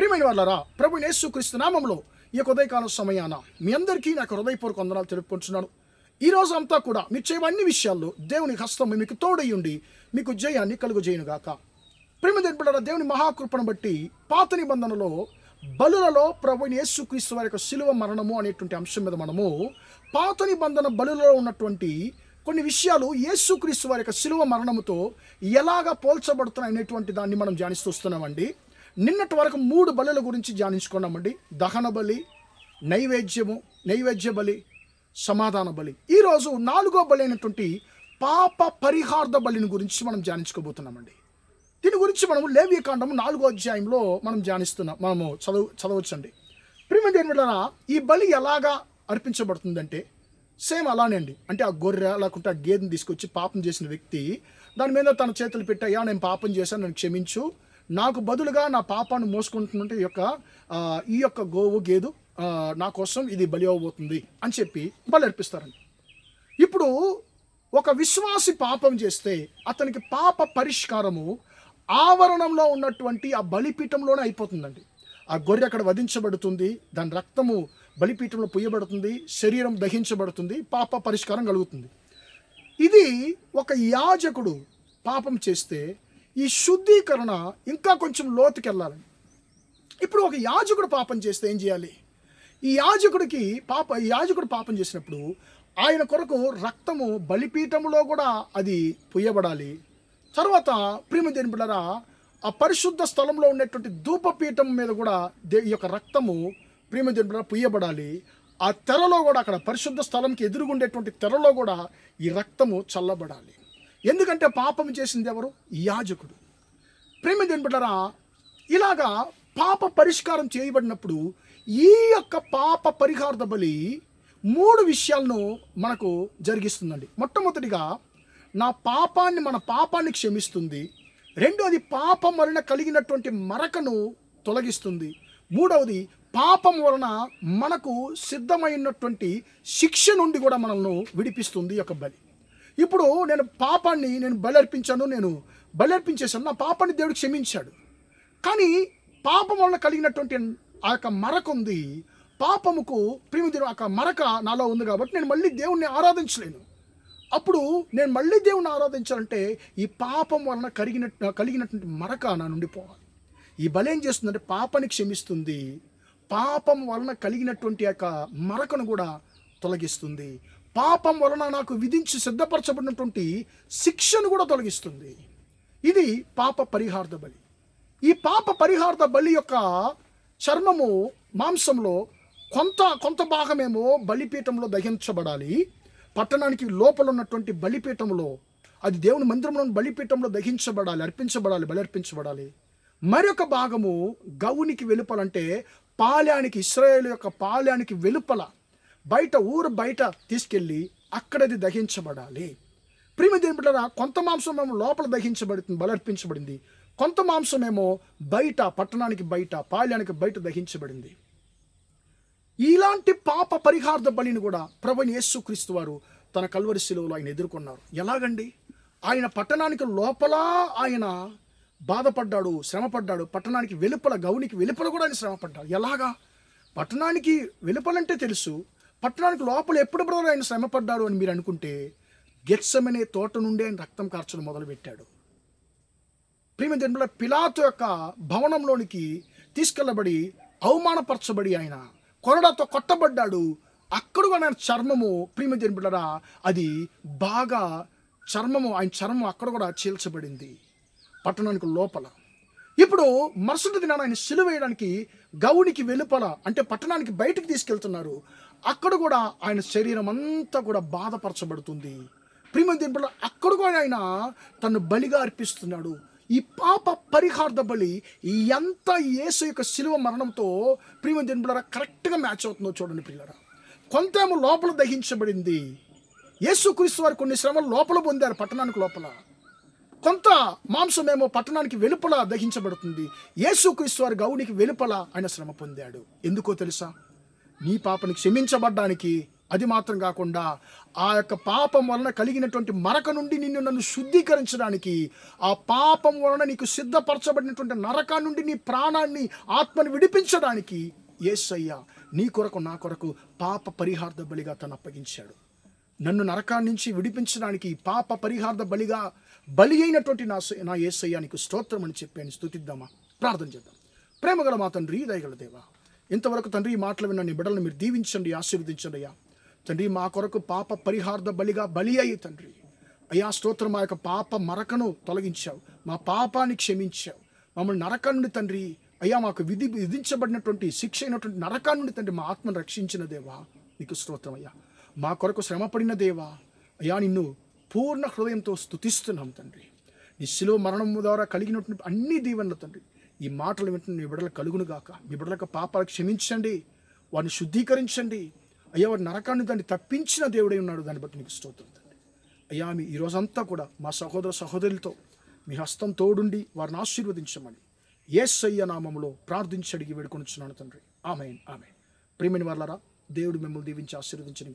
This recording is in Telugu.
ప్రియమైన వాళ్ళారా, ప్రభు యేసుక్రీస్తు నామములో ఈ యొక్క ఉదయకాల సమయాన మీ అందరికీ నాకు హృదయపూర్వక వందనాలు తెలుపుకుంటున్నాను. ఈ రోజు అంతా కూడా మీరు చేయవ అన్ని విషయాల్లో దేవుని హస్తం మీకు తోడయ్యుండి మీకు జయాన్ని కలుగజేయునుగాక. ప్రియమైన దేవుని మహాకృపను బట్టి పాత నిబంధనలో బలులలో ప్రభు యేసుక్రీస్తు వారి యొక్క శిలువ మరణము అనేటువంటి అంశం మీద మనము పాత నిబంధన బలులలో ఉన్నటువంటి కొన్ని విషయాలు యేసుక్రీస్తు వారి యొక్క శిలువ మరణముతో ఎలాగా పోల్చబడుతున్నాయి అనేటువంటి దాన్ని మనం ధ్యానిస్తూ వస్తున్నామండి. నిన్నటి వరకు 3 బలుల గురించి ధ్యానించుకున్నామండి. దహన బలి, నైవేద్య బలి, సమాధాన బలి. ఈరోజు 4వ బలి అయినటువంటి పాప పరిహార్థ బలిని గురించి మనం ధ్యానించుకోబోతున్నామండి. దీని గురించి మనము లేవియకాండము 4వ అధ్యాయంలో మనం మనము చదవచ్చండి. ప్రియమైన ఈ బలి ఎలాగా అర్పించబడుతుందంటే సేమ్ అలానే అండి. అంటే ఆ గొర్రె లేకుంటే ఆ గేదెని తీసుకొచ్చి పాపం చేసిన వ్యక్తి దాని మీద తన చేతులు పెట్టి, అయ్యా నేను పాపం చేశాను, నన్ను క్షమించు, నాకు బదులుగా నా పాపాన్ని మోసుకుంటుంటే ఈ యొక్క గోవు గేదు నా కోసం ఇది బలి అవ్వబోతుంది అని చెప్పి బలి అర్పిస్తారండి. ఇప్పుడు ఒక విశ్వాసి పాపం చేస్తే అతనికి పాప పరిష్కారము ఆవరణంలో ఉన్నటువంటి ఆ బలిపీఠంలోనే అయిపోతుందండి. ఆ గొర్రె అక్కడ వధించబడుతుంది, దాని రక్తము బలిపీఠంలో పొయ్యబడుతుంది, శరీరం దహించబడుతుంది, పాప పరిష్కారం కలుగుతుంది. ఇది ఒక యాజకుడు పాపం చేస్తే ఈ శుద్ధీకరణ ఇంకా కొంచెం లోతుకెళ్ళాలి. ఇప్పుడు ఒక యాజకుడు పాపం చేస్తే ఏం చేయాలి? ఈ యాజకుడు పాపం చేసినప్పుడు ఆయన కొరకు రక్తము బలిపీఠములో కూడా అది పొయ్యబడాలి. తర్వాత ప్రియమైన బిడ్డలారా, ఆ పరిశుద్ధ స్థలంలో ఉండేటువంటి ధూపపీఠం మీద కూడా ఈ యొక్క రక్తము ప్రియమైన బిడ్డలారా పొయ్యబడాలి. ఆ తెరలో కూడా, అక్కడ పరిశుద్ధ స్థలంకి ఎదురుగుండేటువంటి తెరలో కూడా ఈ రక్తము చల్లబడాలి. ఎందుకంటే పాపం చేసింది ఎవరు? యాజకుడు. ప్రియమైన బిడ్డలారా, ఇలాగా పాప పరిష్కారం చేయబడినప్పుడు ఈ యొక్క పాప పరిహార్థ బలి 3 విషయాలను మనకు జరిగిస్తుందండి. మొట్టమొదటిగా మన పాపాన్ని క్షమిస్తుంది. రెండవది పాపం వలన కలిగినటువంటి మరకను తొలగిస్తుంది. మూడవది పాపం వలన మనకు సిద్ధమైనటువంటి శిక్ష నుండి కూడా మనల్ని విడిపిస్తుంది ఈ యొక్క బలి. ఇప్పుడు నేను బలి అర్పించేశాను, నా పాపాన్ని దేవుడు క్షమించాడు. కానీ పాపం వలన కలిగినటువంటి ఆ యొక్క మరక ఉంది. పాపముకు ప్రియమైన ఆ మరక నాలో ఉంది కాబట్టి నేను మళ్ళీ దేవుణ్ణి ఆరాధించలేను. అప్పుడు నేను మళ్ళీ దేవుణ్ణి ఆరాధించాలంటే ఈ పాపం వలన కలిగినటువంటి మరక నా నుండి పోవాలి. ఈ బలి ఏం చేస్తుందంటే పాపాన్ని క్షమిస్తుంది, పాపం వలన కలిగినటువంటి యొక్క మరకను కూడా తొలగిస్తుంది, పాపం వలన నాకు విధించి సిద్ధపరచబడినటువంటి శిక్షను కూడా తొలగిస్తుంది. ఇది పాప పరిహార్థ బలి. ఈ పాప పరిహార్థ బలి యొక్క చర్మము, మాంసంలో కొంత భాగమేమో బలిపీఠంలో దహించబడాలి. పట్టణానికి లోపల ఉన్నటువంటి బలిపీఠంలో, అది దేవుని మందిరంలోని బలిపీఠంలో దహించబడాలి, బలి అర్పించబడాలి. మరొక భాగము గవునికి వెలుపలంటే పాళ్యానికి, ఇశ్రాయేలు యొక్క పాళ్యానికి వెలుపల ఊరు బయట తీసుకెళ్ళి అక్కడది దహించబడాలి. ప్రియమైన కొంత మాంసమేమో లోపల బలి అర్పించబడింది, కొంత మాంసమేమో బయట, పట్టణానికి బయట, పాళ్యానికి బయట దహించబడింది. ఇలాంటి పాప పరిహార్థ బలిని కూడా ప్రభువైన యేసుక్రీస్తు వారు తన కల్వరి శిలువలో ఆయన ఎదుర్కొన్నారు. ఎలాగండి? ఆయన పట్టణానికి లోపల ఆయన బాధపడ్డాడు, శ్రమపడ్డాడు. పట్టణానికి వెలుపల, గౌనికి వెలుపల కూడా ఆయన శ్రమపడ్డాడు. ఎలాగా? పట్టణానికి వెలుపలంటే తెలుసు, పట్టణానికి లోపల ఎప్పుడు బ్రదర్ ఆయన శ్రమపడ్డాడు అని మీరు అనుకుంటే, గెత్సెమనే తోట నుండి ఆయన రక్తం కార్చడం మొదలుపెట్టాడు. ప్రియమైన పిలాతు యొక్క భవనంలోనికి తీసుకెళ్ళబడి అవమానపరచబడి ఆయన కొరడాతో కొట్టబడ్డాడు. అక్కడ ఆయన చర్మము, ప్రియమైన బిడ్డలారా, అది బాగా ఆయన చర్మం అక్కడ కూడా చీల్చబడింది పట్టణానికి లోపల. ఇప్పుడు మరుసటి దినాన ఆయన సిలువ వేయడానికి గౌనికి వెలుపల, అంటే పట్టణానికి బయటకు తీసుకెళ్తున్నారు. అక్కడ కూడా ఆయన శరీరం అంతా కూడా బాధపరచబడుతుంది. ప్రియమైన అక్కడ కూడా ఆయన తను బలిగా అర్పిస్తున్నాడు. ఈ పాప పరిహార్థ బలి ఎంత యేసు యొక్క శిలువ మరణంతో ప్రియమైన కరెక్ట్గా మ్యాచ్ అవుతుందో చూడండి ప్రియులారా. కొంత ఏమో లోపల దహించబడింది. యేసుక్రీస్తు వారు కొన్ని శ్రమలు లోపల పొందారు పట్టణానికి లోపల, కొంత మాంసమేమో పట్టణానికి వెలుపల దహించబడుతుంది. యేసుక్రీస్తు వారు గౌనికి వెలుపల ఆయన శ్రమ పొందాడు. ఎందుకో తెలుసా? నీ పాపని క్షమించబడ్డానికి అది మాత్రం కాకుండా ఆ యొక్క పాపం వలన కలిగినటువంటి మరక నుండి నన్ను శుద్ధీకరించడానికి, ఆ పాపం వలన నీకు సిద్ధపరచబడినటువంటి నరకా నుండి నీ ప్రాణాన్ని, ఆత్మని విడిపించడానికి యేసయ్య నీ కొరకు నా కొరకు పాప పరిహార్థ బలిగా తను అప్పగించాడు. నన్ను నరకాన్ని నుంచి విడిపించడానికి పాప పరిహార్థ బలిగా బలి అయినటువంటి నా యేసయ్య నీకు స్తోత్రం అని చెప్పి స్తుతిద్దామా? ప్రార్థన చేద్దాం. ప్రేమగల మా తండ్రి, దయగల దేవా, ఇంతవరకు తండ్రి ఈ మాటలు విన్న నీ బిడ్డలను మీరు దీవించండి, ఆశీర్వదించండి అయ్యా. తండ్రి మా కొరకు పాప పరిహార్థ బలిగా బలి అయ్యి తండ్రి అయ్యా స్తోత్రం, మా యొక్క పాప మరకను తొలగించావు, మా పాపాన్ని క్షమించావు, మమ్మల్ని నరకం నుండి తండ్రి అయ్యా మాకు విధించబడినటువంటి శిక్ష అయినటువంటి నరకాన్ని నుండి తండ్రి మా ఆత్మను రక్షించిన దేవా నీకు స్తోత్రం అయ్యా. మా కొరకు శ్రమపడిన దేవా అయ్యా నిన్ను పూర్ణ హృదయంతో స్తుతిస్తున్నాం తండ్రి. నీ శిలువ మరణం ద్వారా కలిగినటువంటి అన్ని దీవెనలు తండ్రి ఈ మాటలు వింటున్న మీ బిడ్డలకు కలుగును గాక. మీ బిడ్డలకు పాపాలు క్షమించండి, వారిని శుద్ధీకరించండి అయ్యా. వారి నరకాన్ని దాన్ని తప్పించిన దేవుడై ఉన్నాడు, దాన్ని బట్టి నీకు స్తోత్రం తండ్రి అయ్యా. మీ ఈ రోజంతా కూడా మా సహోదర సహోదరులతో మీ హస్తం తోడుండి వారిని ఆశీర్వదించమని యేసయ్య నామములో ప్రార్థించి అడిగి వేడుకొనుచున్నాను తండ్రి. ఆమేన్, ఆమేన్. ప్రియమైన వారలారా, దేవుడు మిమ్మల్ని దీవించి ఆశీర్వదించును గాక.